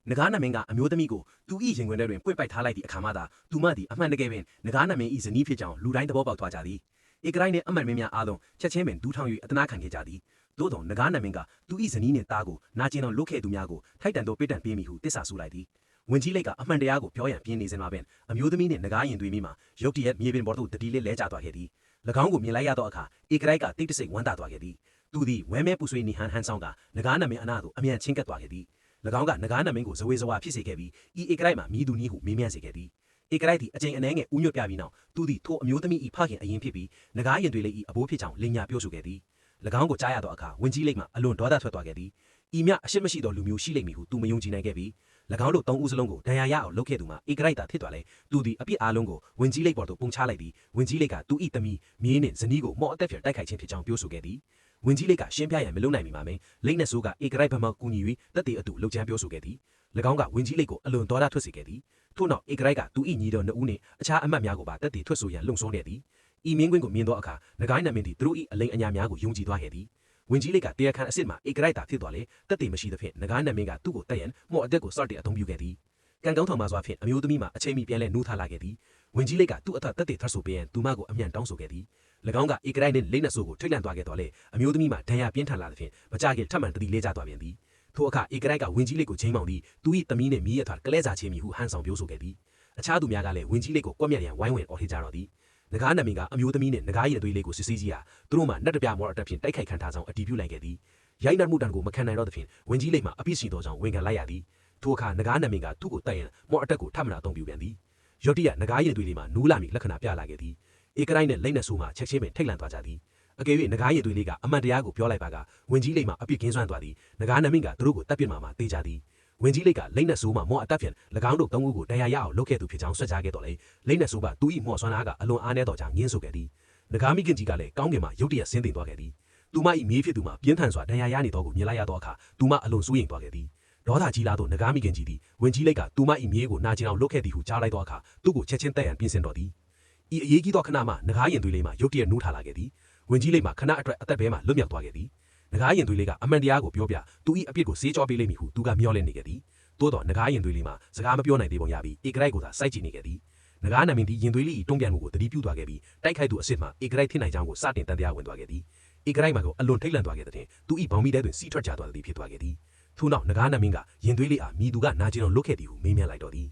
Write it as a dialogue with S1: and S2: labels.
S1: နဂါနမင်းကအမျိုးသမီးကိုသူ၏ရင်ခွင်ထဲတွင်ပွင့်ပိုက်ထားလိုက်သည့်အခါမှသာသူမသည်အမှန်တကယ်ပင်နဂါနမင်း၏ဇနီးဖြစ်ကြောင်းလူတိုင်းသဘောပေါက်သွားကြသည်ဧကရိုင်းနှင့်အမှန်မင်းများအားလုံးချက်ချင်းပင်ဒူးထောင်၍အတနာခံခဲ့ကြသည်သို့သောနဂါနမင်းကသူ၏ဇနီးနှင့်သားကိုနာကျင်အောင်လုပ်ခဲ့သူများကိုထိုက်တန်သောပိတ္တံပေးမိဟုတစ္ဆာဆူလိုက်သည်ဝင်ကြီးလိတ်ကအမှန်တရားကိုပြောရန်ပြင်းနေစဉ်မှာပင်အမျိုးသမီးနှင့်နဂါရင်သွေးမိမှာရုတ်တရက်မြေပြင်ပေါ်သို့တတိလေးလဲကျသွားခဲ့သည်၎င်းကိုမြင်လိုက်ရသောအခါဧကရိုက်ကတိတ်တဆိတ်ဝမ်းသာသွားခဲ့သည်သူသည်ဝဲမဲပူဆွေးနေဟန်ဆောင်ကနဂါနမင်းအနာသို့အမြန်ချင်းကပ်သွားခဲ့သည်၎င်းကနဂါနမင်းကိုဇဝေဇဝါဖြစ်စေခဲ့ပြီးဤဧကရိုက်မှာမြည်သူနည်းဟုမေးမြန်းစေခဲ့သည်ဧကရိုက်သည်အကျဉ်အနှဲငယ်ဥညွတ်ပြပြီးနောက်သူသည်ထိုအမျိုးသမီး၏ဖခင်အရင်ဖြစ်ပြီးနဂါရင်သွေးလိတ်၏အဘိုးဖြစ်ကြောင်းလင်ညာပြောဆိုခဲ့သည်၎င်းကိုကြားရသောအခါဝင်ကြီးလိတ်မှအလွန်ဒေါသထွက်သွားခဲ့သည်ဤမြအရှိမရှိသောလူမျိုးရှိလိမ့်မည်ဟုသူမယုံကြည်နိုင်ခဲ့ပြီး၎င်းတို့သုံးဦးစလုံးကိုဒဏ်ရာရအောင်လုပ်ခဲ့သူမှာဧကရိုက်သာဖြစ်သွားလဲသူသည်အပြစ်အားလုံးကိုဝင်ကြီးလိတ်ပေါ်သို့ပုံချလိုက်ပြီးဝင်ကြီးလိတ်ကသူ၏သမီးမြေးနှင့်ဇနီးကိုမော့အသက်ဖြင့်တိုက်ခိုက်ခြင်းဖြစ်ကြောင်းပြောဆိုခဲ့သည်ဝင်ကြီးလိတ်ကရှင်းပြရန်မလုပ်နိုင်မီမှာမင်းလိတ်နဲ့ဆိုးကဧကရိုက်ဘက်မှကူညီ၍တက်တေအတူလှုပ်ချမ်းပြောဆိုခဲ့သည်၎င်းကဝင်ကြီးလိတ်ကိုအလွန်ဒေါသထွက်စေခဲ့သည်ထို့နောက်ဧကရိုက်ကသူ၏ညီတော်နှစ်ဦးနှင့်အခြားအမတ်များကိုပါတက်တေထွက်ဆိုရန်လှုံ့ဆော်ခဲ့သည်ဤမင်းကွင်းကိုမြင်သောအခါနဂိုင်းနမင်းသည်သူတို့၏အလိမ်အညာများကိုယုံကြည်သွားခဲ့သည်ဝင်ကြီးလိတ်ကတရားခံအစ်စ်မှာဧကရိုက်သာဖြစ်သွားလေတက်တေမရှိသဖြင့်နဂိုင်းနမင်းကသူ့ကိုတက်ရန်မော့အတက်ကိုစော့တေအသုံးပြုခဲ့သည်ကံကောင်းထောင်မှစွာဖြင့်အမျိုးသမီးမှာအချိန်မီပြန်လဲနှိုးထားလာခဲ့သည်ဝင်ကြီးလိတ်ကသူ့အထက်တက်တေထွက်ဆိုပေးရန်သူမကိုအမြန်တောင်းဆိုခဲ့သည်၎င်းကဧကရိုက်နှင့်လိတ်နဆိုးကိုထိတ်လန့်သွားခဲ့တော်လေအမျိုးသမီးမှာဒဏ်ရာပြင်းထန်လာသဖြင့်မကြခင်ထပ်မံတတိလေးကျသွားပြန်သည်ထိုအခါဧကရိုက်ကဝင်ကြီးလိတ်ကိုချိန်မောင်သည်သူ၏သမီးနှင့်မြေးရထွာကလဲစာချင်းမီဟုဟန်ဆောင်ပြောဆိုခဲ့သည်အခြားသူများကလည်းဝင်ကြီးလိတ်ကိုကွက်မြက်ရန်ဝိုင်းဝန်းအော်ဟစ်ကြတော်သည်နဂါနမင်းကအမျိုးသမီးနှင့်နဂါရင်သွေးလေးကိုစစ်ဆေးကြည့်ရာသူတို့မှနတ်တပြမော်အတက်ဖြင့်တိုက်ခိုက်ခံထားကြောင်းအတည်ပြုလိုက်ခဲ့သည်ရိုက်နှက်မှုတံကိုမခံနိုင်တော့သဖြင့်ဝင်ကြီးလိတ်မှအပြစ်ရှိသောကြောင့်ဝန်ခံလိုက်ရသည်ထိုအခါနဂါနမင်းကသူ့ကိုတိုက်ရန်မော်အတက်ကိုထပ်မံအသုံးပြုပြန်သည်ယောတိယနဂါရင်သွေးလေးမှနူးလာမီလက္ခဏာပြလာခဲ့သည်ဧကရိုက်နှင့်လိတ်နဆိုးမှချက်ချင်းပင်ထိတ်လန့်သွားကြသည်အကယ်၍နဂါရင်သွေးလေးကအမှန်တရားကိုပြောလိုက်ပါကဝင်ကြီးလိတ်မှအပြစ်ကင်းစွမ်းသွားသည်နဂါနမင်းကသူတို့ကိုတပ်ပစ်မှာတေးကြသည်ဝင်ကြီးလိတ်ကလိတ်နဆိုးမှမော့အတက်ဖြင့်၎င်းတို့သုံးဦးကိုဒဏ်ရာရအောင်လုပ်ခဲ့သူဖြစ်ကြောင်းဆွတ်ကြားခဲ့တော်လေလိတ်နဆိုးကသူ၏မော့ဆွမ်းအားကအလွန်အားနည်းသောကြောင့်ငင်းဆိုခဲ့သည်နဂါမိခင်ကြီးကလည်းကောင်းကင်မှာရုတ်တရက်ဆင်းသိမ်သွားခဲ့သည်သူမ၏မြေးဖြစ်သူမှာပြင်းထန်စွာဒဏ်ရာရနေသောကိုမြင်လိုက်ရသောအခါသူမအလွန်စိုးရိမ်သွားခဲ့သည်ဒေါသကြီးလာသောနဂါမိခင်ကြီးသည်ဝင်ကြီးလိတ်ကသူမ၏မြေးကိုနာကျင်အောင်လုပ်ခဲ့သည်ဟုကြားလိုက်သောအခါသူ့ကိုချက်ချင်းတက်ရန်ပြင်ဆင်တော်သည်ဤအရေးကြီးသောခဏမှနဂါရင်သွေးလေးမှရုတ်တရက်နှိုးထားလာခဲ့သည်ဝင်ကြီးလိတ်မှခဏအတွက်အသက်ဘဲမှလွတ်မြောက်သွားခဲ့သည်နဂါရင်သွေးလေးကအမှန်တရားကိုပြောပြသူ၏အပြစ်ကိုစေးကြောပေးလိမ့်မည်ဟုသူကမျှော်လင့်နေခဲ့သည်သို့သောနဂါရင်သွေးလေးမှစကားမပြောနိုင်သေးပုံရပြီးဧကရိုက်ကိုသာစိုက်ကြည့်နေခဲ့သည်နဂါနမင်းသည်ရင်သွေးလေး၏တုံ့ပြန်မှုကိုတတိပြုသွားခဲ့ပြီးတိုက်ခိုက်သူအစ်စ်မှဧကရိုက်ဖြစ်နိုင်ကြောင်းကိုစတင်တန်တရားဝင်သွားခဲ့သည်ဧကရိုက်မှကအလွန်ထိတ်လန့်သွားခဲ့တဲ့သူ၏ဘောင်မီတဲတွင်စီးထွက်ကြသွားသည်ဖြစ်သွားခဲ့သည်ထို့နောက်နဂါနမင်းကရင်သွေးလေးအားမိသူကနာကျင်အောင်လုပ်ခဲ့သည်ဟုမေးမြန်းလိုက်တော်သည်